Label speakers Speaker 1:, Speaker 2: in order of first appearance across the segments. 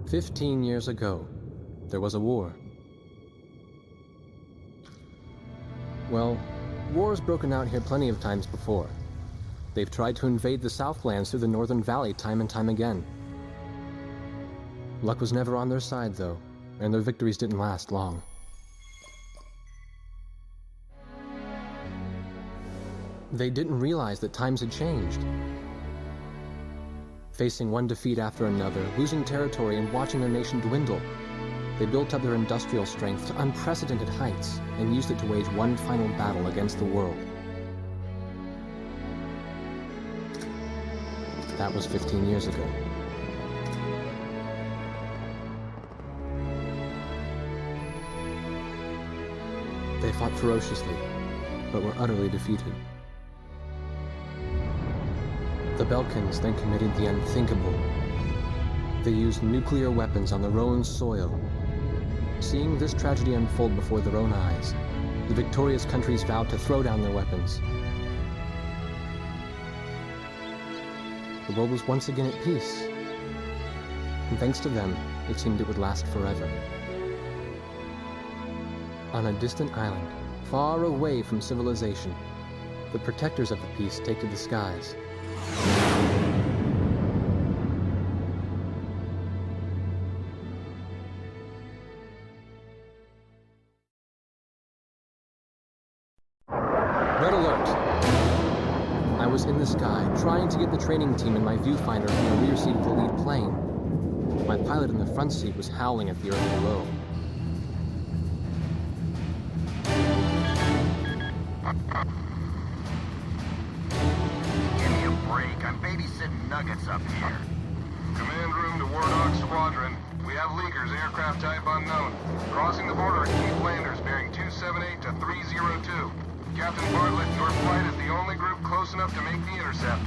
Speaker 1: 15 years ago, there was a war. Well, war's broken out here plenty of times before. They've tried to invade the Southlands through the Northern Valley time and time again. Luck was never on their side, though, and their victories didn't last long. They didn't realize that times had changed. Facing one defeat after another, losing territory and watching their nation dwindle, they built up their industrial strength to unprecedented heights and used it to wage one final battle against the world. That was 15 years ago. They fought ferociously, but were utterly defeated. The Belkans then committed the unthinkable. They used nuclear weapons on their own soil. Seeing this tragedy unfold before their own eyes, the victorious countries vowed to throw down their weapons. The world was once again at peace, and thanks to them, it seemed it would last forever. On a distant island, far away from civilization, the protectors of the peace take to the skies. Red alert! I was in the sky, trying to get the training team in my viewfinder from the rear seat of the lead plane. My pilot in the front seat was howling at the earth below.
Speaker 2: Give me a break. I'm babysitting nuggets up here. Command room to Burnout Squadron. We have leakers, aircraft type unknown. Crossing the border at Cape Landers, bearing 278 to 302. Captain Bartlett, your flight is the only group close enough to make the intercept.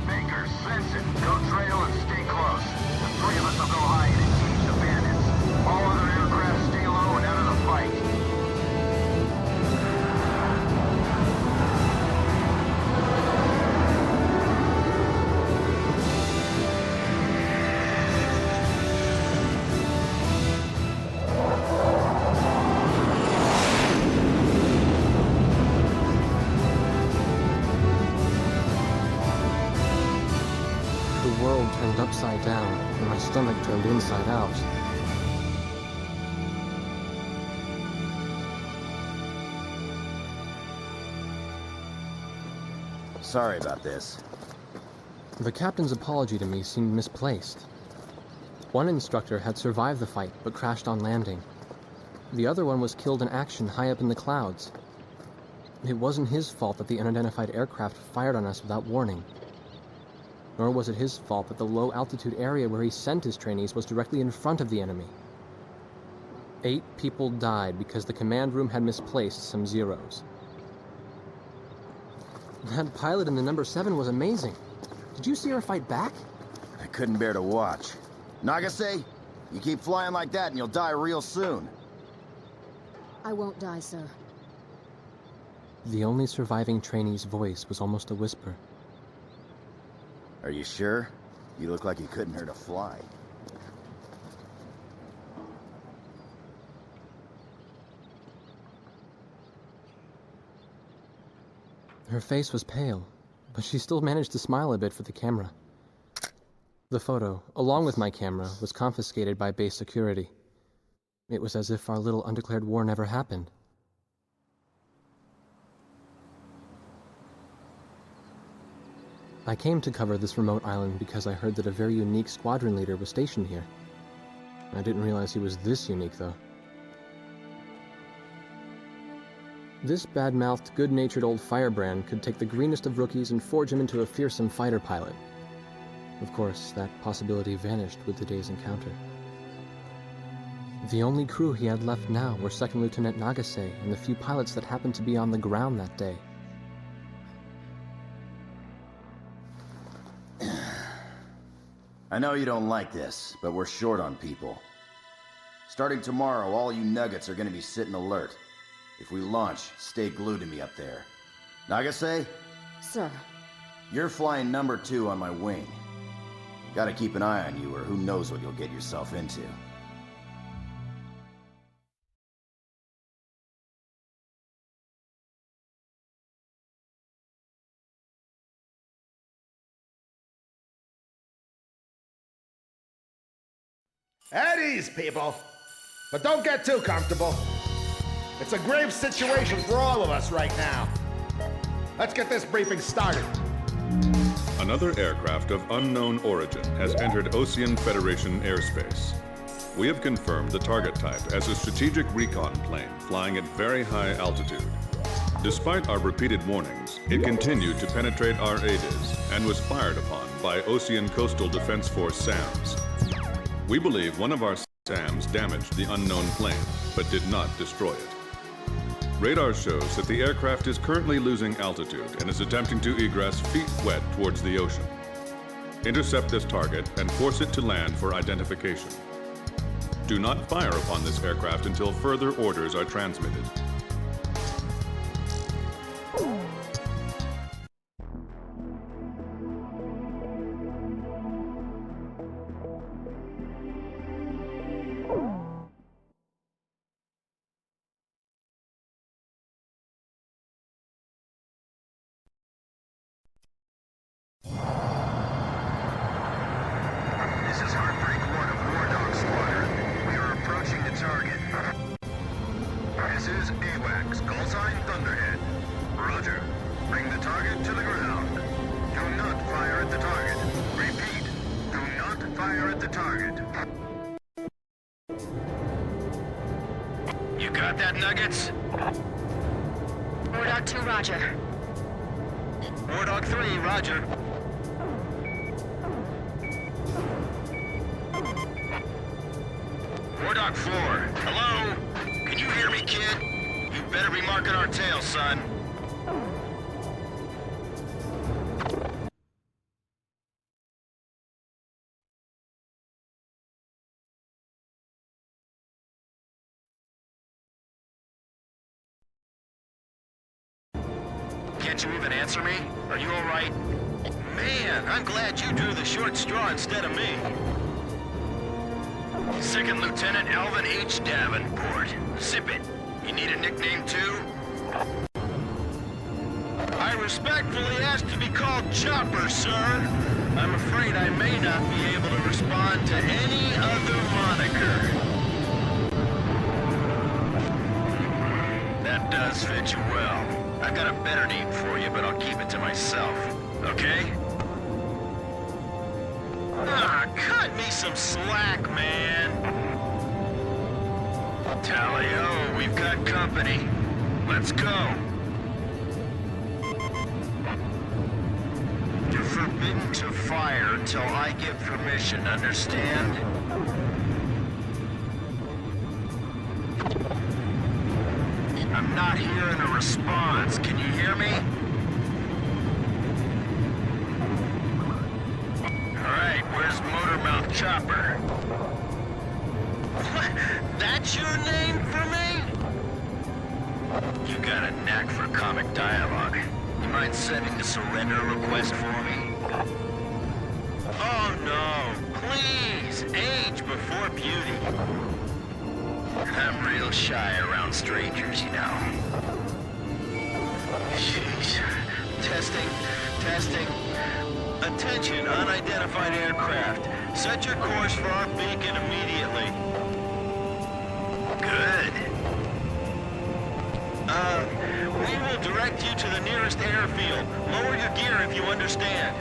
Speaker 2: Baker, sense it. Go trail and stay close. The three of us will go hide and teach the bandits. All other aircraft stay low and out of the fight.
Speaker 1: The world turned upside down, and my stomach turned inside out.
Speaker 2: Sorry about this.
Speaker 1: The captain's apology to me seemed misplaced. One instructor had survived the fight, but crashed on landing. The other one was killed in action high up in the clouds. It wasn't his fault that the unidentified aircraft fired on us without warning. Nor was it his fault that the low-altitude area where he sent his trainees was directly in front of the enemy. 8 people died because the command room had misplaced some zeros. That pilot in the number 7 was amazing. Did you see her fight back?
Speaker 2: I couldn't bear to watch. Nagase, you keep flying like that and you'll die real soon.
Speaker 3: I won't die, sir.
Speaker 1: The only surviving trainee's voice was almost a whisper.
Speaker 2: Are you sure? You look like you couldn't hurt a fly.
Speaker 1: Her face was pale, but she still managed to smile a bit for the camera. The photo, along with my camera, was confiscated by base security. It was as if our little undeclared war never happened. I came to cover this remote island because I heard that a very unique squadron leader was stationed here. I didn't realize he was this unique, though. This bad-mouthed, good-natured old firebrand could take the greenest of rookies and forge him into a fearsome fighter pilot. Of course, that possibility vanished with the day's encounter. The only crew he had left now were Second Lieutenant Nagase and the few pilots that happened to be on the ground that day.
Speaker 2: I know you don't like this, but we're short on people. Starting tomorrow, all you nuggets are gonna be sitting alert. If we launch, stay glued to me up there. Nagase?
Speaker 3: Sir.
Speaker 2: You're flying number 2 on my wing.
Speaker 4: Gotta keep an eye on you, or who knows what you'll get yourself into.
Speaker 5: At ease, people. But don't get too comfortable. It's a grave situation for all of us right now. Let's get this briefing started.
Speaker 6: Another aircraft of unknown origin has entered Osean Federation airspace. We have confirmed the target type as a strategic recon plane flying at very high altitude. Despite our repeated warnings, it continued to penetrate our ADIS and was fired upon by Osean Coastal Defense Force SAMs. We believe one of our SAMs damaged the unknown plane, but did not destroy it. Radar shows that the aircraft is currently losing altitude and is attempting to egress feet wet towards the ocean. Intercept this target and force it to land for identification. Do not fire upon this aircraft until further orders are transmitted.
Speaker 2: This is Heartbreak 1 of Burnout Squadron. We are approaching the target. This is AWACS, call sign Thunderhead. Roger. Bring the target to the ground. Do not fire at the target. Repeat, do not fire at the target. You got that, Nuggets?
Speaker 3: Wardog 2, roger.
Speaker 2: Wardog 3, roger. Wardog 4, hello? Can you hear me, kid? You better be marking our tail, son. Can't you even answer me? Are you all right? Man, I'm glad you drew the short straw instead of me. Second Lieutenant Alvin H. Davenport. Sip it. You need a nickname too? I respectfully ask to be called Chopper, sir. I'm afraid I may not be able to respond to any other moniker. That does fit you well. I've got a better name for you, but I'll keep it to myself. Okay? Ah, cut me some slack, man. Tally-ho, we've got company. Let's go. You're forbidden to fire until I give permission, understand? I'm not hearing a response. Can you hear me? Alright, where's Motormouth Chopper? What? That's your name for me? You got a knack for comic dialogue. You mind sending a surrender request for me? Oh no, please, age before beauty. I'm real shy around strangers, you know. Jeez. Testing. Attention, unidentified aircraft. Set your course for our beacon immediately. Good. We will direct you to the nearest airfield. Lower your gear if you understand.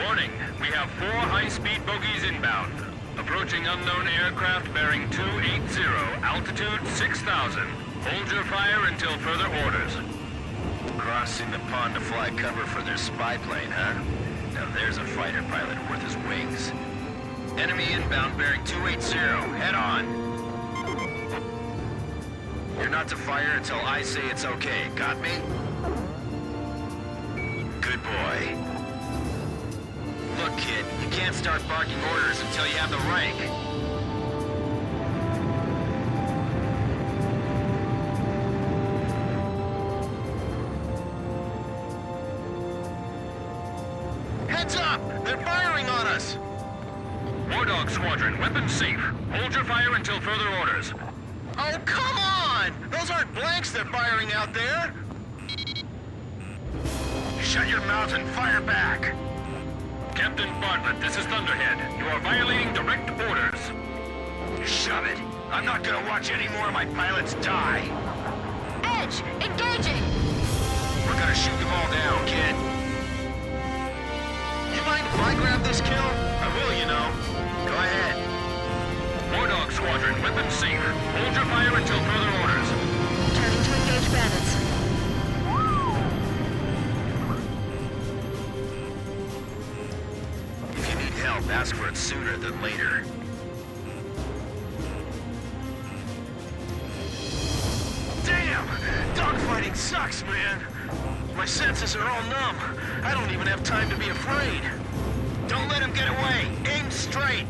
Speaker 2: Warning, we have 4 high-speed bogies inbound. Approaching unknown aircraft bearing 280, altitude 6,000. Hold your fire until further orders. Crossing the pond to fly cover for their spy plane, huh? Now there's a fighter pilot worth his wings. Enemy inbound bearing 280, head on. You're not to fire until I say it's okay, got me? Good boy. Look, kid, you can't start barking orders until you have the rank. Heads up! They're firing on us!
Speaker 7: War Dog Squadron, weapons safe. Hold your fire until further orders.
Speaker 2: Oh, come on! Those aren't blanks they're firing out there! Shut your mouth and fire back!
Speaker 7: Captain Bartlett, this is Thunderhead. You are violating direct orders.
Speaker 2: Shove it! I'm not gonna watch any more of my pilots die!
Speaker 3: Edge, engaging!
Speaker 2: We're gonna shoot them all down, kid. You mind if I grab this kill? I will, you know. Go ahead.
Speaker 7: War Dog Squadron, weapons safe. Hold your fire until further orders.
Speaker 3: Turning to engage bandits.
Speaker 2: If you need help, ask for it sooner than later. Damn! Dogfighting sucks, man! My senses are all numb. I don't even have time to be afraid. Don't let him get away! Aim straight!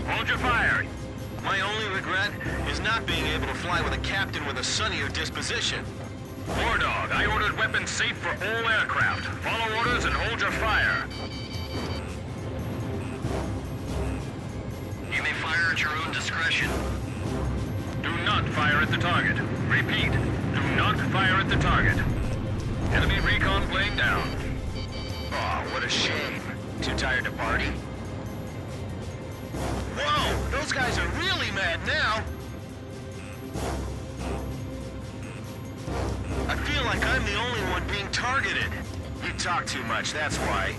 Speaker 7: Hold your fire.
Speaker 2: My only regret is not being able to fly with a captain with a sunnier disposition.
Speaker 7: War Dog, I ordered weapons safe for all aircraft. Follow orders and hold your fire.
Speaker 2: You may fire at your own discretion.
Speaker 7: Do not fire at the target. Repeat, do not fire at the target. Enemy recon plane down.
Speaker 2: Aw, what a shame. Too tired to party? Whoa! Those guys are really mad now! I feel like I'm the only one being targeted. You talk too much, that's why.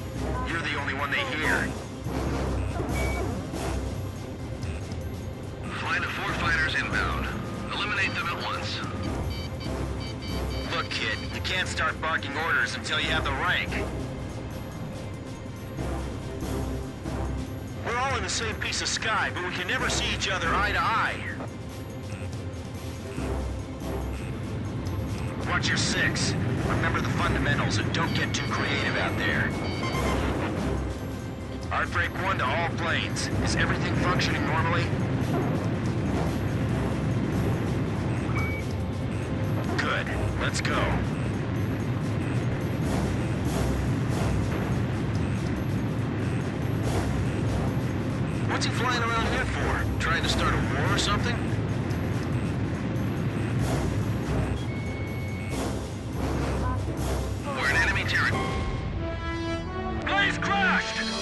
Speaker 2: You're the only one they hear.
Speaker 7: Find 4 fighters inbound. Eliminate them at once.
Speaker 2: Look, kid, you can't start barking orders until you have the rank. We're all in the same piece of sky, but we can never see each other eye to eye. Watch your 6. Remember the fundamentals and don't get too creative out there. Heartbreak 1 to all planes. Is everything functioning normally? Good. Let's go. What's he flying around here for? Trying to start a war or something?
Speaker 7: We're in enemy territory. Blaze crashed!